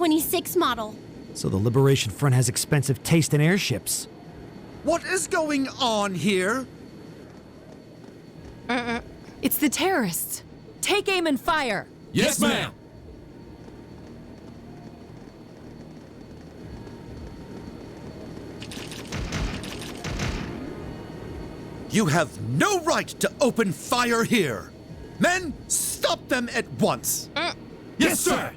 26 model. So the Liberation Front has expensive taste in airships. What is going on here? It's the terrorists. Take aim and fire. Yes, ma'am. You have no right to open fire here. Men, stop them at once. Yes, sir.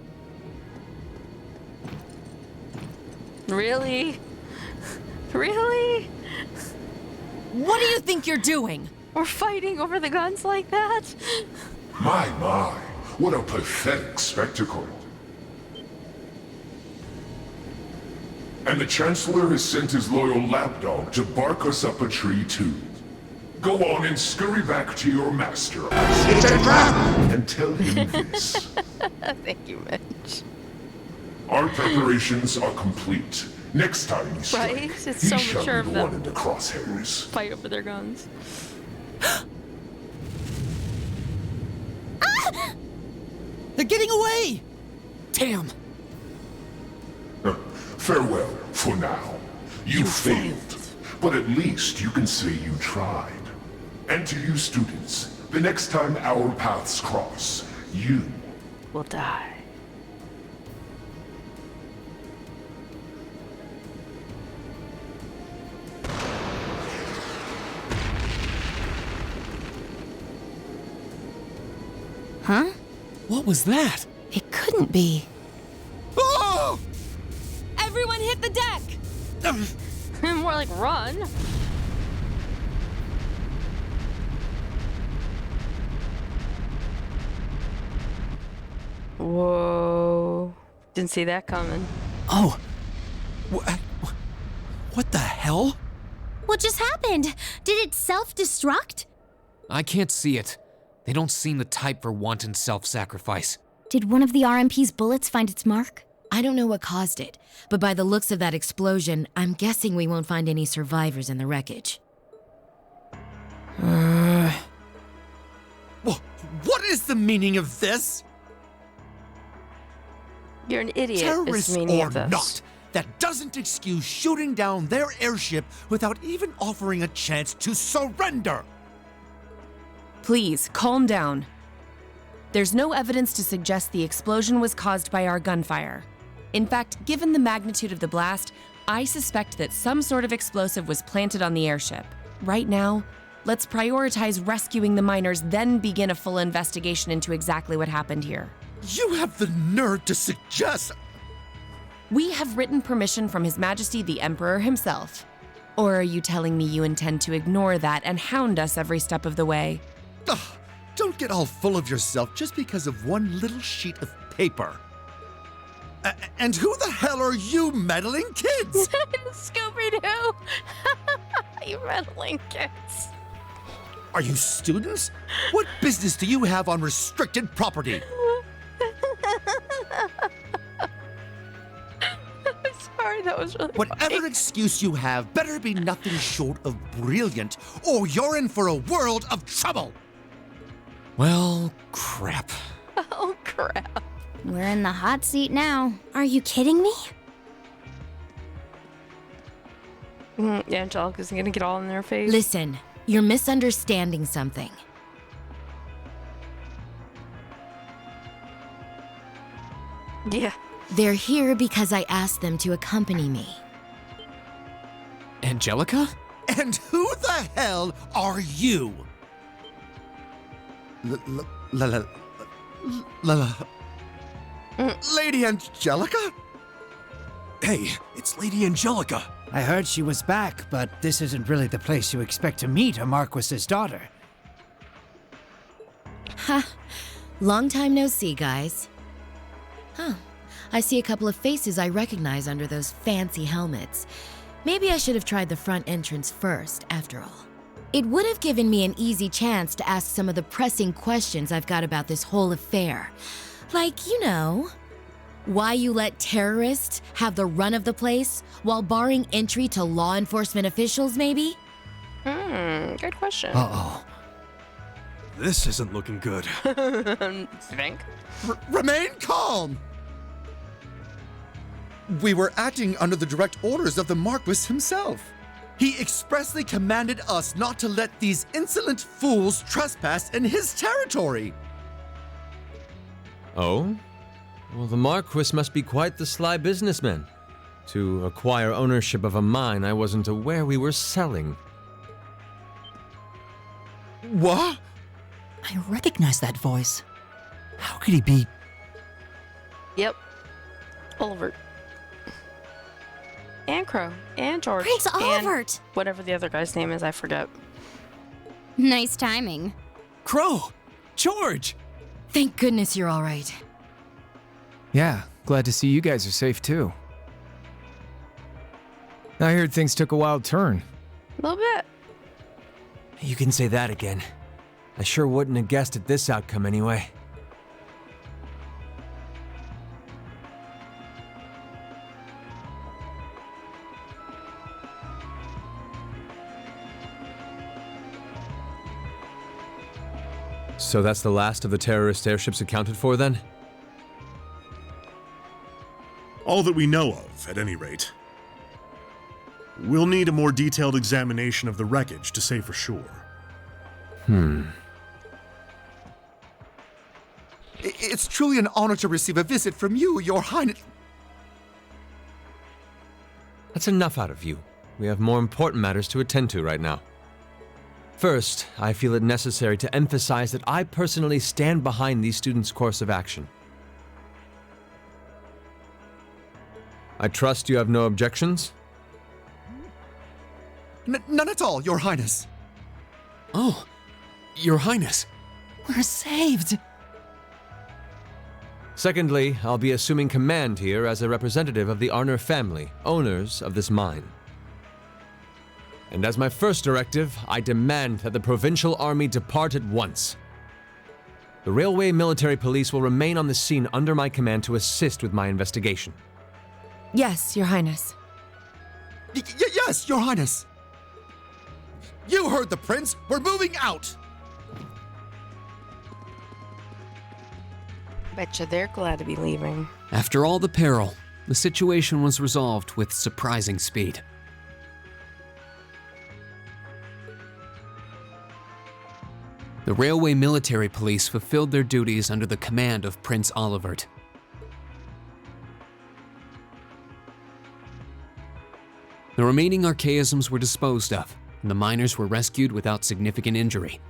Really? Really? What do you think you're doing? We're fighting over the guns like that? My, what a pathetic spectacle. And the Chancellor has sent his loyal lapdog to bark us up a tree too. Go on and scurry back to your master. It's a trap! And tell him this. Thank you, Mitch. Our preparations are complete. Next time we strike, Right? It's he so shall mature be of the one them. in the crosshairs. Fight over their guns. They're getting away! Damn! Farewell, for now. You failed. But at least you can say you tried. And to you students, the next time our paths cross, you We'll die. Huh? What was that? It couldn't be. Oh! Everyone hit the deck! More like run. Whoa. Didn't see that coming. Oh. What the hell? What just happened? Did it self-destruct? I can't see it. They don't seem the type for wanton self-sacrifice. Did one of the RMP's bullets find its mark? I don't know what caused it, but by the looks of that explosion, I'm guessing we won't find any survivors in the wreckage. What is the meaning of this? You're an idiot. Is Terrorists the meaning or of this. not, that doesn't excuse shooting down their airship without even offering a chance to surrender. Please, calm down. There's no evidence to suggest the explosion was caused by our gunfire. In fact, given the magnitude of the blast, I suspect that some sort of explosive was planted on the airship. Right now, let's prioritize rescuing the miners, then begin a full investigation into exactly what happened here. You have the nerve to suggest... We have written permission from His Majesty the Emperor himself. Or are you telling me you intend to ignore that and hound us every step of the way? Ugh, don't get all full of yourself just because of one little sheet of paper. And who the hell are you meddling kids? Scooby-Doo! You meddling kids. Are you students? What business do you have on restricted property? Sorry, that was really Whatever funny. excuse you have better be nothing short of brilliant, or you're in for a world of trouble. Well, crap. Oh, crap. We're in the hot seat now. Are you kidding me? Yeah, Angelica's gonna get all in their face. Listen, you're misunderstanding something. Yeah. They're here because I asked them to accompany me. Angelica? And who the hell are you? Lady Angelica? Hey, it's Lady Angelica. I heard she was back, but this isn't really the place you expect to meet a Marquis's daughter. Ha! Long time no see, guys. Huh. I see a couple of faces I recognize under those fancy helmets. Maybe I should have tried the front entrance first, after all. It would have given me an easy chance to ask some of the pressing questions I've got about this whole affair. Like, you know, why you let terrorists have the run of the place while barring entry to law enforcement officials, maybe? Good question. Uh-oh. This isn't looking good. You think? Remain calm. We were acting under the direct orders of the Marquis himself. He expressly commanded us not to let these insolent fools trespass in his territory. Oh? Well, the Marquis must be quite the sly businessman. To acquire ownership of a mine I wasn't aware we were selling. What? I recognize that voice. How could he be? Yep. Oliver. And Crow. And George. Prince and Olivert! whatever the other guy's name is, I forget. Nice timing. Crow! George! Thank goodness you're all right. Yeah, glad to see you guys are safe too. I heard things took a wild turn. A little bit. You can say that again. I sure wouldn't have guessed at this outcome anyway. So that's the last of the terrorist airships accounted for, then? All that we know of, at any rate. We'll need a more detailed examination of the wreckage to say for sure. It's truly an honor to receive a visit from you, Your Highness. That's enough out of you. We have more important matters to attend to right now. First, I feel it necessary to emphasize that I personally stand behind these students' course of action. I trust you have no objections? None at all, Your Highness. Oh, Your Highness. We're saved. Secondly, I'll be assuming command here as a representative of the Arner family, owners of this mine. And as my first directive, I demand that the provincial army depart at once. The Railway Military Police will remain on the scene under my command to assist with my investigation. Yes, Your Highness. Yes, Your Highness. You heard the prince. We're moving out. Betcha they're glad to be leaving. After all the peril, the situation was resolved with surprising speed. The Railway Military Police fulfilled their duties under the command of Prince Olivert. The remaining archaisms were disposed of, and the miners were rescued without significant injury.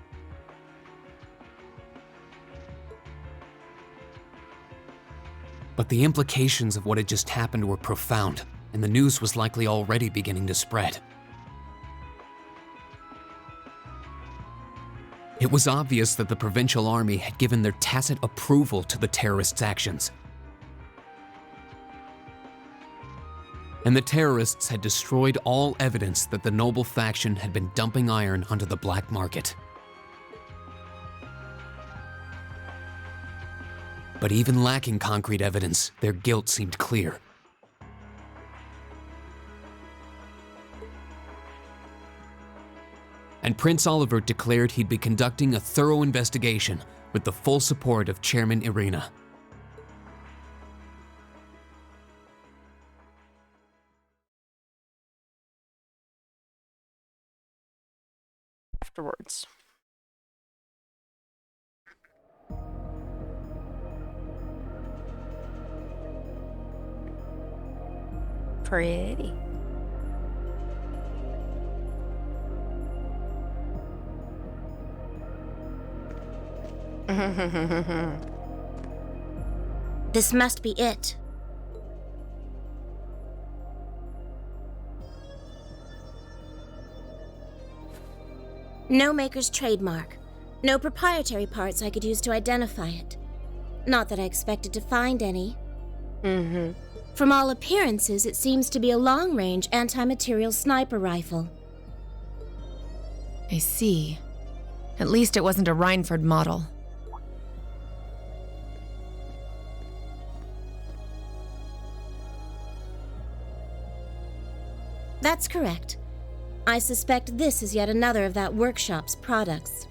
But the implications of what had just happened were profound, and the news was likely already beginning to spread. It was obvious that the provincial army had given their tacit approval to the terrorists' actions. And the terrorists had destroyed all evidence that the noble faction had been dumping iron onto the black market. But even lacking concrete evidence, their guilt seemed clear. And Prince Oliver declared he'd be conducting a thorough investigation with the full support of Chairman Irina. Afterwards. Pretty. This must be it. No maker's trademark. No proprietary parts I could use to identify it. Not that I expected to find any. From all appearances, it seems to be a long-range anti-material sniper rifle. I see. At least it wasn't a Rhineford model. That's correct. I suspect this is yet another of that workshop's products.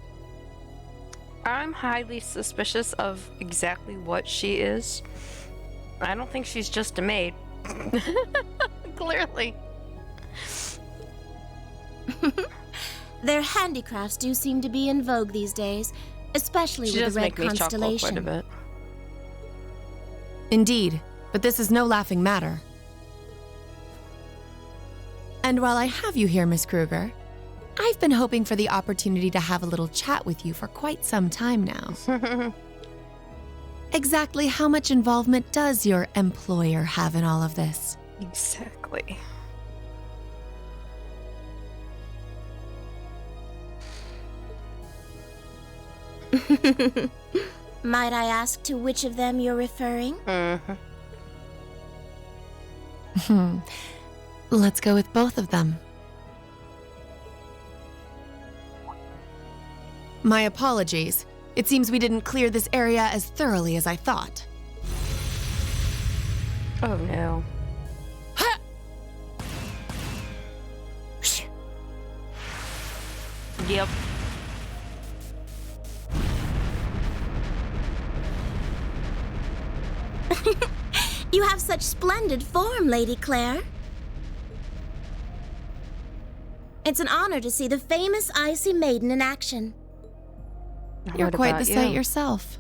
I'm highly suspicious of exactly what she is. I don't think she's just a maid, Clearly. Their handicrafts do seem to be in vogue these days, especially She with does the red make me chuckle quite a constellation. bit. Indeed, but this is no laughing matter. And while I have you here, Miss Kruger, I've been hoping for the opportunity to have a little chat with you for quite some time now. Exactly how much involvement does your employer have in all of this? Exactly. Might I ask to which of them you're referring? Let's go with both of them. My apologies. It seems we didn't clear this area as thoroughly as I thought. Oh no. Yep. You have such splendid form, Lady Claire. It's an honor to see the famous Icy Maiden in action. You're quite the sight yourself.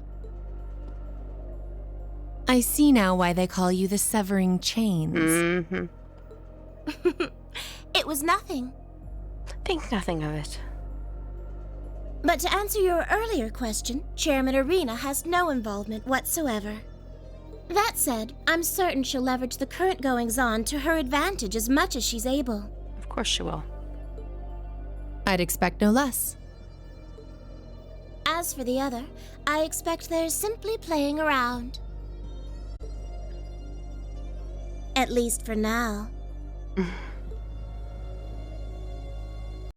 I see now why they call you the Severing Chains. It was nothing. Think nothing of it. But to answer your earlier question, Chairman Arena has no involvement whatsoever. That said, I'm certain she'll leverage the current goings-on to her advantage as much as she's able. Of course she will. I'd expect no less. As for the other, I expect they're simply playing around. At least for now.